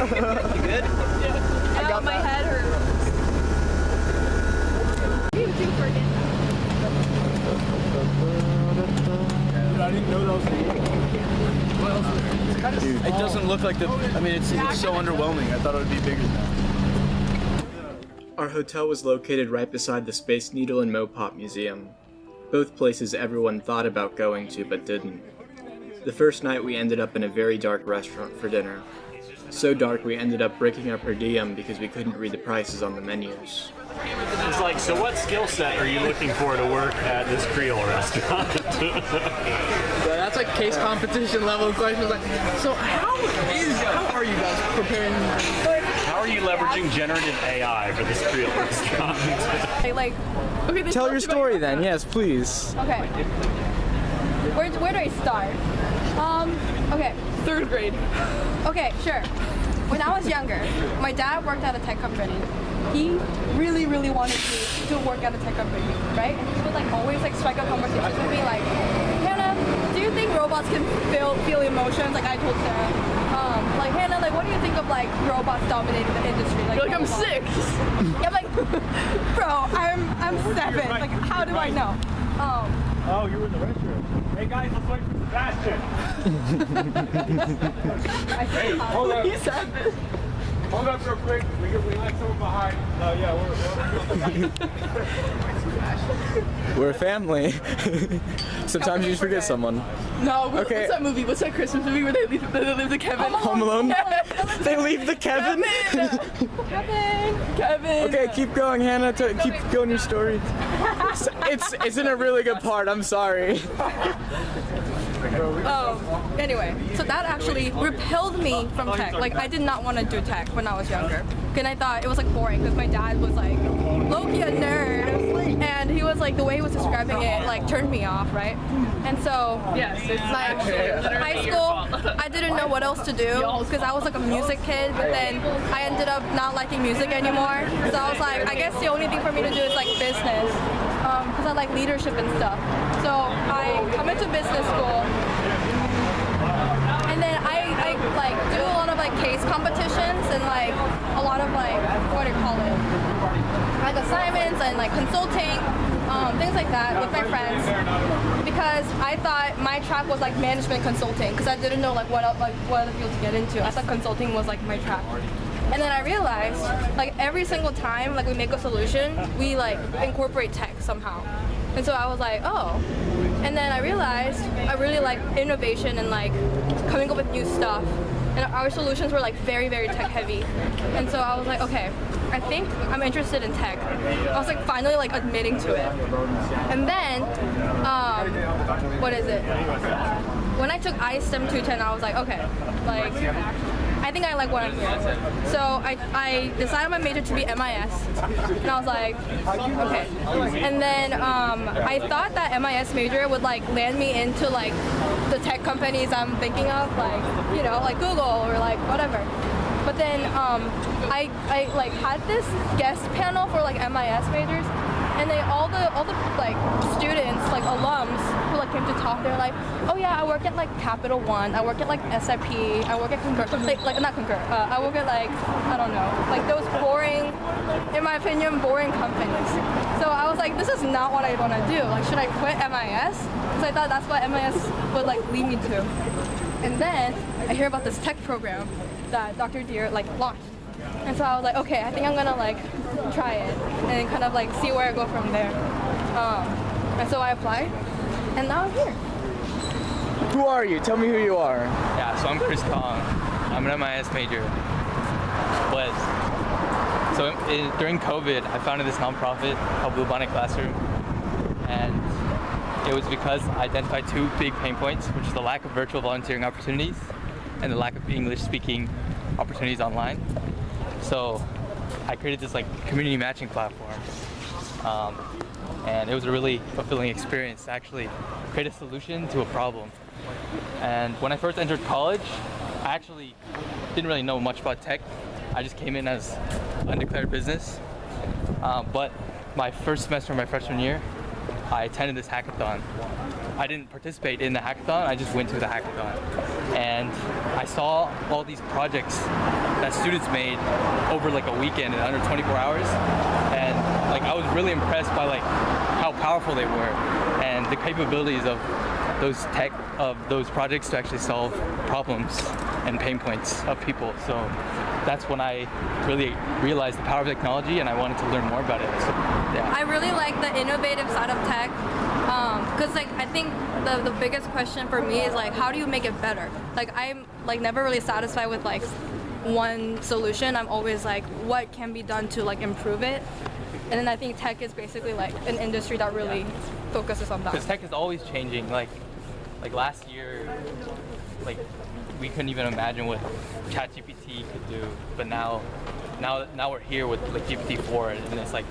You good? Yeah. I got my head hurts. I didn't know that was It doesn't look like the. I mean, it's so underwhelming. I thought it would be bigger than that. Our hotel was located right beside the Space Needle and Mopop Museum, both places everyone thought about going to but didn't. The first night we ended up in a very dark restaurant for dinner. So dark we ended up breaking our per diem because we couldn't read the prices on the menus. It's like, so what skill set are you looking for to work at this Creole restaurant? Yeah, that's like case competition level questions. Like, so how are you guys preparing? How are you leveraging generative AI for this Creole restaurant? Okay, tell your story then. Yes, please. Okay. Where do I start? Okay. 3rd grade. Okay, sure. When I was younger, my dad worked at a tech company. He really, really wanted me to work at a tech company, right? And he would like always like strike up conversations with me like, Hannah, do you think robots can feel emotions? Like I told Sarah. Like Hannah, like what do you think of like robots dominating the industry? Like, you're like I'm 6. Yeah, I'm like, bro, I'm 7. Like how do I know? Oh, you were in the restroom. Hey guys, let's wait for Sebastian. Hey, hold up. He said this. Hold up real quick. We left someone behind. Oh yeah, We're a family. Sometimes you just forget someone. No, okay. What's that movie? What's that Christmas movie where they leave the Kevin? Home Alone? They leave the Kevin? Kevin! Okay, keep going, Hannah. Keep going your story. It's in a really good part. I'm sorry. Anyway, so that actually repelled me from tech. Like, I did not want to do tech when I was younger. And I thought it was like boring because my dad was like low-key a nerd. And he was like, the way he was describing it like turned me off, right? And so, like, high school, I didn't know what else to do because I was like a music kid, but then I ended up not liking music anymore. So I was like, I guess the only thing for me to do is like business because I like leadership and stuff. So I come into business school. And then I like do a lot of like case competitions and like a lot of like, what do you call it? Like assignments and like consulting, things like that with my friends. Because I thought my track was like management consulting because I didn't know like what other field to get into. I thought consulting was like my track. And then I realized like every single time like we make a solution, we like incorporate tech somehow. And so I was like, oh. And then I realized I really like innovation and like coming up with new stuff. And our solutions were like very, very tech heavy. And so I was like, okay, I think I'm interested in tech. I was like finally like admitting to it. And then, what is it? When I took iSTEM 210, I was like, okay, like, I think I like what I'm doing. So I decided my major to be MIS. And I was like, okay. And then I thought that MIS major would like land me into like the tech companies I'm thinking of, like, you know, like Google or like whatever. But then I like had this guest panel for like MIS majors, and they all the like students, like alums who like came to talk, they're like, oh yeah, I work at like Capital One, I work at like SIP, I work at Concur, like not Concur, I work at like, I don't know, like those boring, in my opinion, boring companies. So I was like, this is not what I want to do. Like, should I quit MIS? So I thought that's what MIS would like lead me to. And then I hear about this tech program that Dr. Deere like launched. And so I was like, okay, I think I'm gonna like try it and kind of like see where I go from there. And so I applied, and now I'm here. Who are you? Tell me who you are. Yeah, so I'm Chris Tong. I'm an MIS major. During COVID, I founded this nonprofit called Bluebonnet Classroom, and it was because I identified 2 big pain points, which is the lack of virtual volunteering opportunities and the lack of English-speaking opportunities online. So I created this like community matching platform, and it was a really fulfilling experience to actually create a solution to a problem. And when I first entered college, I actually didn't really know much about tech. I just came in as undeclared business. But my first semester of my freshman year, I attended this hackathon. I didn't participate in the hackathon, I just went to the hackathon. And I saw all these projects that students made over like a weekend in under 24 hours. And like I was really impressed by like how powerful they were and the capabilities of those projects to actually solve problems and pain points of people. So that's when I really realized the power of technology and I wanted to learn more about it. So, yeah. I really like the innovative side of tech because like I think the biggest question for me is like how do you make it better? Like I'm like never really satisfied with like one solution. I'm always like, what can be done to like improve it? And then I think tech is basically like an industry that really focuses on that. Because tech is always changing. Like last year, like we couldn't even imagine what ChatGPT could do, but now we're here with like GPT-4, and it's like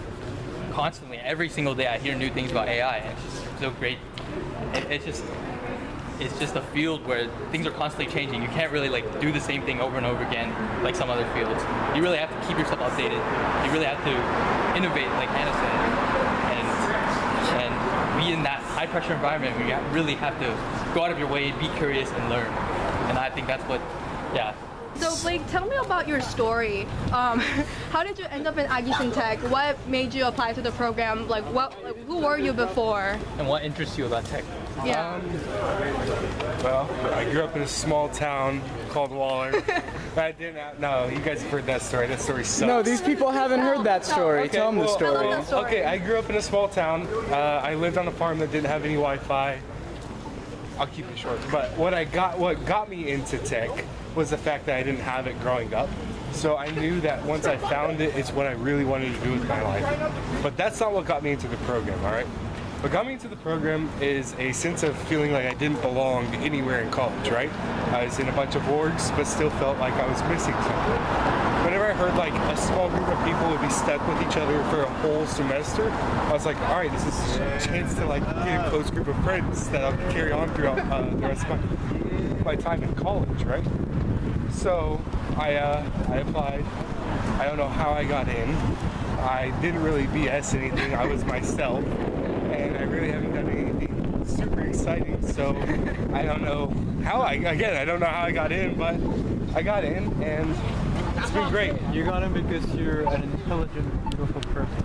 constantly, every single day I hear new things about AI, and it's just so great. It's just a field where things are constantly changing. You can't really like do the same thing over and over again like some other fields. You really have to keep yourself updated. You really have to innovate, like Hannah said, and be in that high pressure environment where you really have to go out of your way, be curious, and learn. And I think that's what, yeah. So Blake, tell me about your story. How did you end up in Aggies in Tech? What made you apply to the program? Who were you before? And what interests you about tech? Yeah. Well, I grew up in a small town called Waller. No, you guys have heard that story. That story sucks. No, these people haven't heard that story. Okay, Tell them the story. I love that story. Okay, I grew up in a small town. I lived on a farm that didn't have any Wi-Fi. I'll keep it short. But what got me into tech was the fact that I didn't have it growing up. So I knew that once I found it, it's what I really wanted to do with my life. But that's not what got me into the program, all right? What got me into the program is a sense of feeling like I didn't belong anywhere in college, right? I was in a bunch of orgs, but still felt like I was missing something. Whenever I heard like a small group of people would be stuck with each other for a whole semester, I was like, all right, this is a chance to like get a close group of friends that I'll carry on throughout the rest of my time in college, right? So I applied. I don't know how I got in. I didn't really BS anything. I was myself. And I really haven't done anything super exciting, so I don't know how I don't know how I got in, but I got in, and it's been great. You got in because you're an intelligent, beautiful person.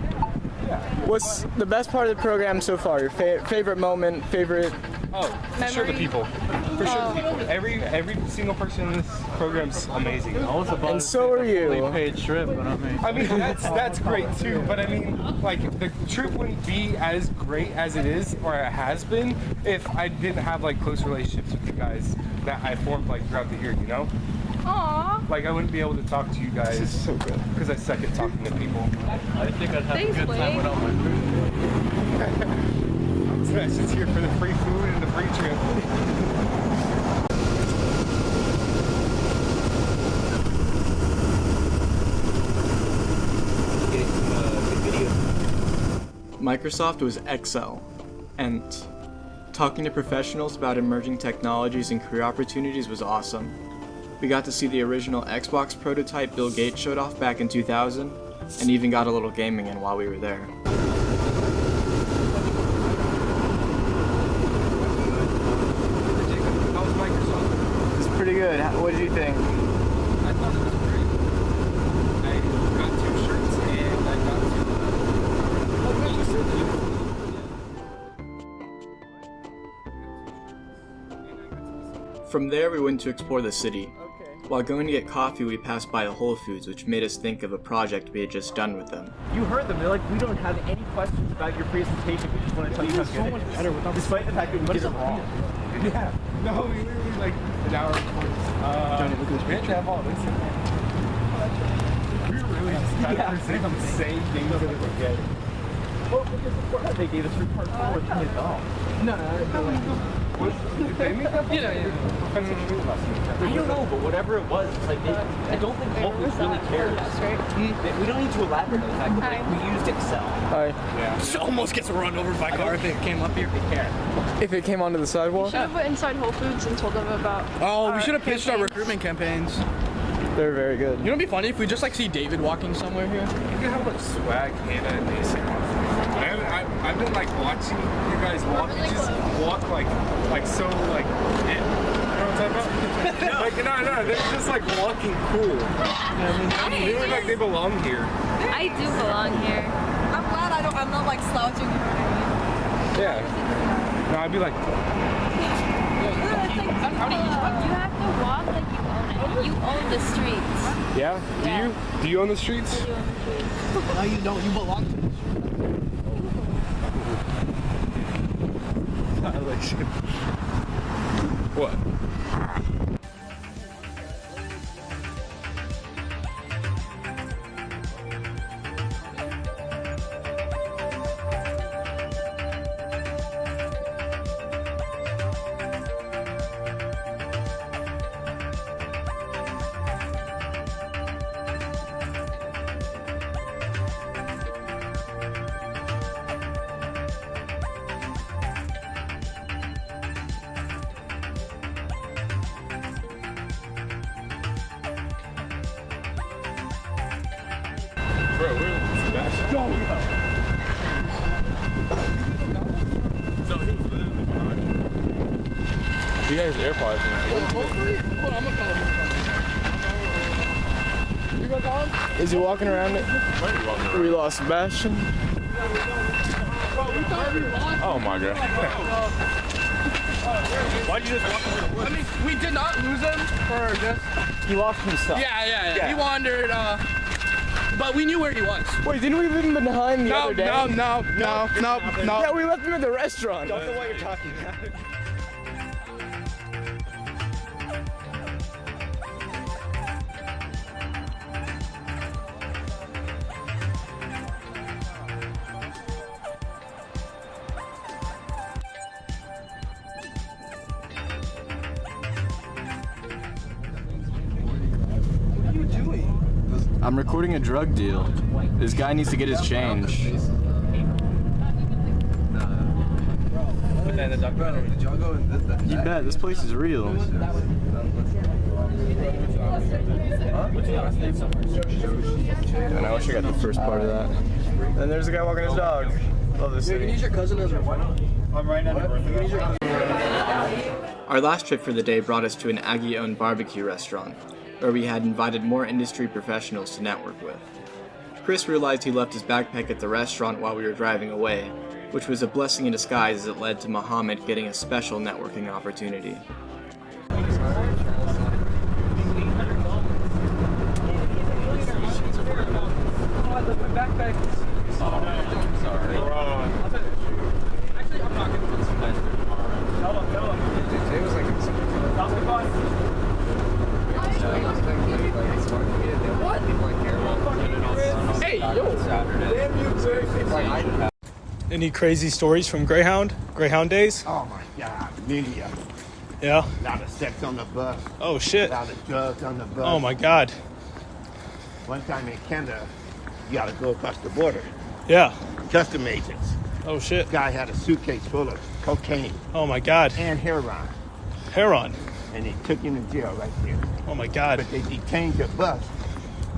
Yeah. What's the best part of the program so far? Your favorite moment, favorite? Oh, for sure the people. For sure the people. Every single person in this program's amazing. And so are you. Paid trip, but I mean that's great too. But I mean, like the trip wouldn't be as great as it is or it has been if I didn't have like close relationships with the guys that I formed like throughout the year. You know. Aww. Like I wouldn't be able to talk to you guys so good because I suck at talking to people. I think I'd have a good time without my food. I'm just here for the free food and the free trip. Microsoft was Excel, and talking to professionals about emerging technologies and career opportunities was awesome. We got to see the original Xbox prototype Bill Gates showed off back in 2000, and even got a little gaming in while we were there. It's pretty good. What did you think? I thought it was great. I got 2 shirts and I got 2 From there, we went to explore the city. While going to get coffee, we passed by a Whole Foods, which made us think of a project we had just done with them. You heard them. They're like, we don't have any questions about your presentation. We just want to tell you how good it is. Better without despite the fact that we did it wrong. Yeah. No, we literally like an hour before. We had to have all this in there. We were really just trying to present the same things that we were getting. Well, because before that they gave us report forward to his own. No. Did they make that? Yeah. I don't know, but whatever it was, it's like I don't think Whole Foods really cares. We don't need to elaborate on the fact that we used Excel. Yeah. Just almost gets run over by a car if it came up here. If it came onto the sidewalk? Should have went inside Whole Foods and told them about. Oh, we should have pitched our recruitment campaigns. They're very good. You know, it'd be funny if we just like see David walking somewhere here. Look at how much swag Hannah and Mason have. I've been like watching you guys walk. You just walk like so like it. You know what I'm talking about? Like no, they're just like walking cool. They look like they belong here. I do belong here. I'm glad I'm not like slouching. Yeah. No, I'd be like. You have to walk like you own it. You own the streets. Yeah? Do you own the streets? No, you don't. You belong to the streets. What? Bro, we're Sebastian. Yo, No, he was literally behind. He had his AirPods in. hopefully, hold on, I'm gonna call him. You gonna call him? Is he walking around it? We lost Sebastian. Oh my god. Why'd you just walk over the woods? I mean, we did not lose him for just... He lost himself. Yeah. He wandered, but we knew where he was. Wait, didn't we leave him behind the other day? No. Yeah, we left him at the restaurant. Don't know what you're talking about. I'm recording a drug deal. This guy needs to get his change. Did y'all go and visit that? You bet, this place is real. And I wish I got the first part of that. And there's a guy walking his dog. Love this city. You can use your cousin as a... I'm right now. Our last trip for the day brought us to an Aggie-owned barbecue restaurant, where we had invited more industry professionals to network with. Chris realized he left his backpack at the restaurant while we were driving away, which was a blessing in disguise as it led to Muhammad getting a special networking opportunity. Any crazy stories from Greyhound days? Oh my God, many of them. Yeah? A lot of sex on the bus. Oh shit. A lot of drugs on the bus. Oh my God. One time in Canada, you gotta go across the border. Yeah. Custom agents. Oh shit. Guy had a suitcase full of cocaine. Oh my God. And heroin. Heroin? And they took him to jail right there. Oh my God. But they detained the bus.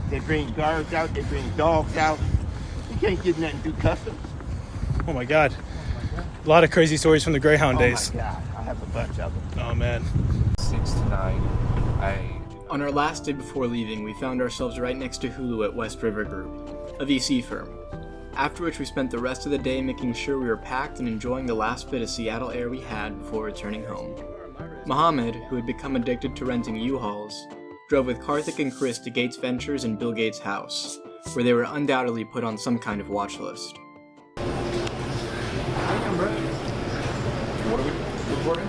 They bring guards out, they bring dogs out. You can't get nothing through customs. Oh my God. A lot of crazy stories from the Greyhound days. Oh my God, I have a bunch of them. Oh man. 6 to 9. On our last day before leaving, we found ourselves right next to Hulu at West River Group, a VC firm. After which we spent the rest of the day making sure we were packed and enjoying the last bit of Seattle air we had before returning home. Muhammad, who had become addicted to renting U-Hauls, drove with Karthik and Chris to Gates Ventures and Bill Gates' house, where they were undoubtedly put on some kind of watch list. What are we recording?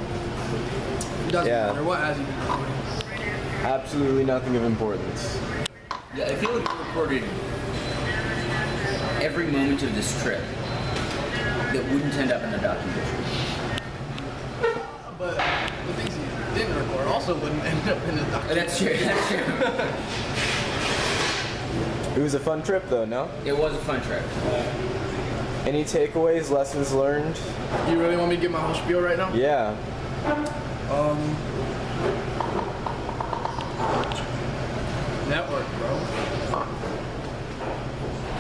It doesn't matter. What has he been recording? Absolutely nothing of importance. Yeah, I feel like we recorded every moment of this trip that wouldn't end up in a documentary. But the things he didn't record also wouldn't end up in a documentary. That's true, that's true. It was a fun trip though, no? It was a fun trip. Any takeaways, lessons learned? You really want me to get my whole spiel right now? Yeah. Network, bro.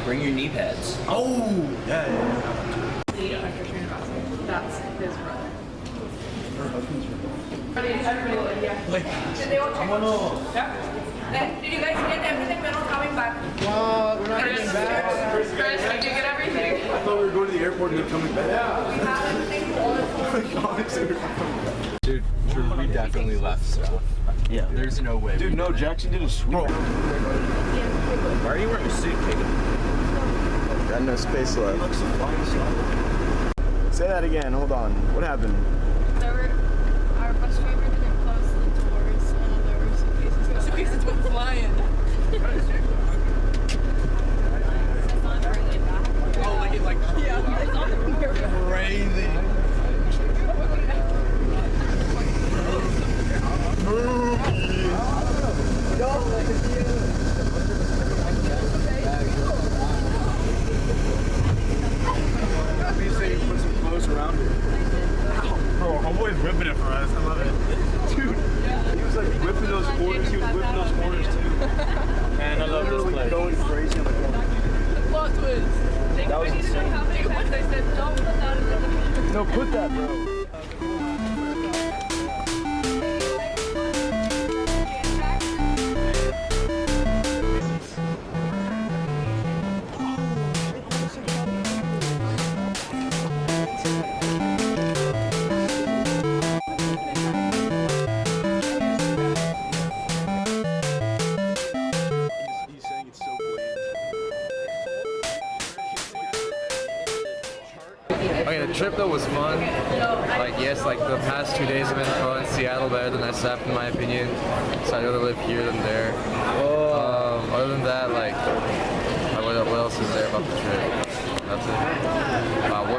Bring your knee pads. Oh, yeah. That's his brother. Did you guys get everything? We're not coming back. We're not coming back. Chris, did you get everything? I thought we were going to the airport and then coming back. We have everything. Dude, we definitely left stuff. Yeah. There's no way. Dude, no, Jackson did a swirl. Why are you wearing a suit, Jacob? Got no space left. Say that again, hold on. What happened? Our bus driver didn't close the doors and there were suitcases went flying. Oh, like, yeah, it's on the mirror. Crazy. Please say you put some clothes around it. Bro, homeboy's whipping it for us. I love it. Dude, he was like whipping those corners. He was whipping those corners too. Man, I love this No, put that, bro. Okay, the trip though was fun. Like yes, like the past 2 days have been fun. Seattle better than SF in my opinion. So I'd rather live here than there. Other than that, like what else is there about the trip? That's it.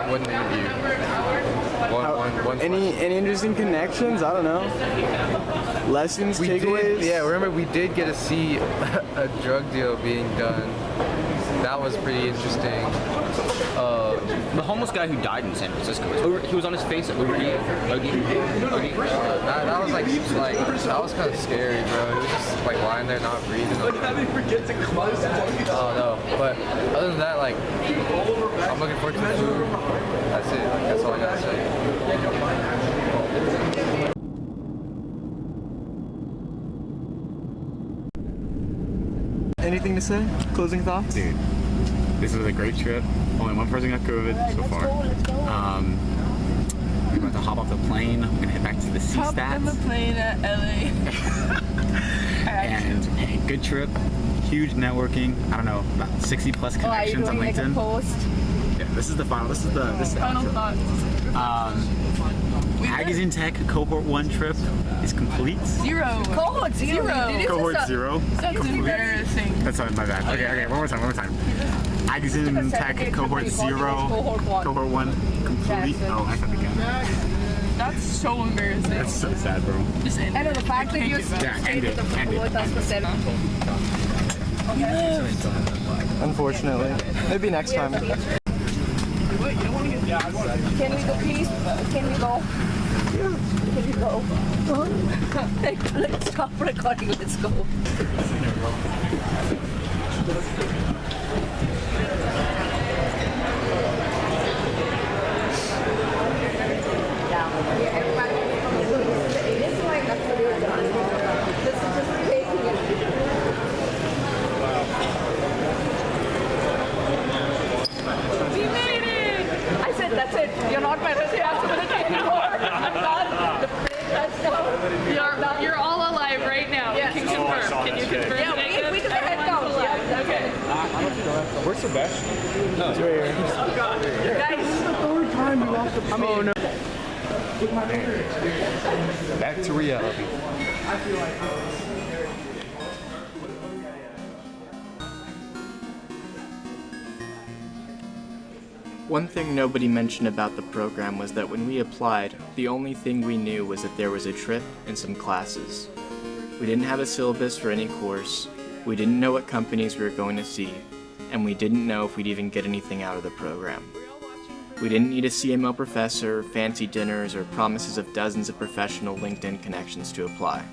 What an interview. Any interesting connections? I don't know. Lessons, takeaways? Yeah, remember we did get to see a drug deal being done. That was pretty interesting. The homeless guy who died in San Francisco, he was on his face at Aggies. That was like that was kind of scary, bro. He was just like lying there not breathing. Like how they forget to close the Oh no, but other than that, like I'm looking forward to the food. That's it. Like, that's all I gotta say. Anything to say? Closing thoughts? Dude, this was a great trip. Only one person got COVID so far. We're about to hop off the plane. We're gonna head back to the Hop on the C-Stats. plane at LA. And hey, good trip. Huge networking. I don't know, about 60 plus connections on LinkedIn. A post? Yeah, this is the final. This is the Final thoughts. Aggies in Tech Cohort 1 trip is complete. Zero. Cohort zero. Cohort 0. That's embarrassing. That's my bad. Okay, one more time. Aggies in Tech Cohort 0. Cohort 1 complete. Oh, I thought again. That's so embarrassing. That's so sad, bro. Just end it. I know the fact that you end it. Unfortunately. Maybe next time. Can we go, please? Can we go? Can we go? Let's stop recording. Let's go. That's it. You're not my responsibility anymore. I'm done. The plane has done. You're all alive right now. Yes. You can confirm. Can you confirm? Yeah, we can head count. Yeah, okay. Where's Sebastian? No, it's right here. Guys, this is the third time we lost the plane. Oh no. Back to reality. One thing nobody mentioned about the program was that when we applied, the only thing we knew was that there was a trip and some classes. We didn't have a syllabus for any course, we didn't know what companies we were going to see, and we didn't know if we'd even get anything out of the program. We didn't need a CMO professor, fancy dinners, or promises of dozens of professional LinkedIn connections to apply.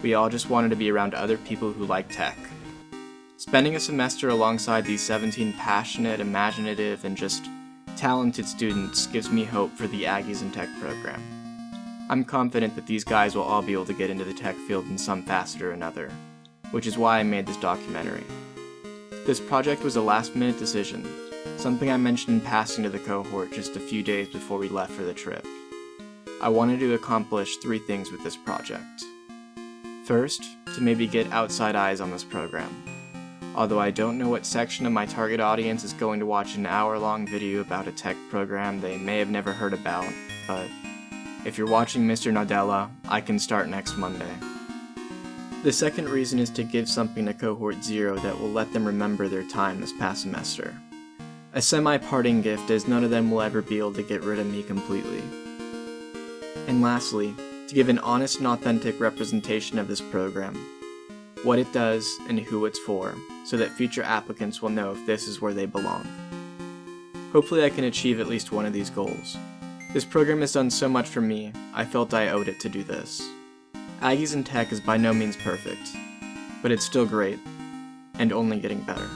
We all just wanted to be around other people who like tech. Spending a semester alongside these 17 passionate, imaginative, and just talented students gives me hope for the Aggies in Tech program. I'm confident that these guys will all be able to get into the tech field in some facet or another, which is why I made this documentary. This project was a last-minute decision, something I mentioned in passing to the cohort just a few days before we left for the trip. I wanted to accomplish 3 things with this project. First, to maybe get outside eyes on this program. Although I don't know what section of my target audience is going to watch an hour-long video about a tech program they may have never heard about, but if you're watching Mr. Nadella, I can start next Monday. The second reason is to give something to Cohort 0 that will let them remember their time this past semester. A semi-parting gift, as none of them will ever be able to get rid of me completely. And lastly, to give an honest and authentic representation of this program, what it does and who it's for, so that future applicants will know if this is where they belong. Hopefully I can achieve at least one of these goals. This program has done so much for me, I felt I owed it to do this. Aggies in Tech is by no means perfect, but it's still great, and only getting better.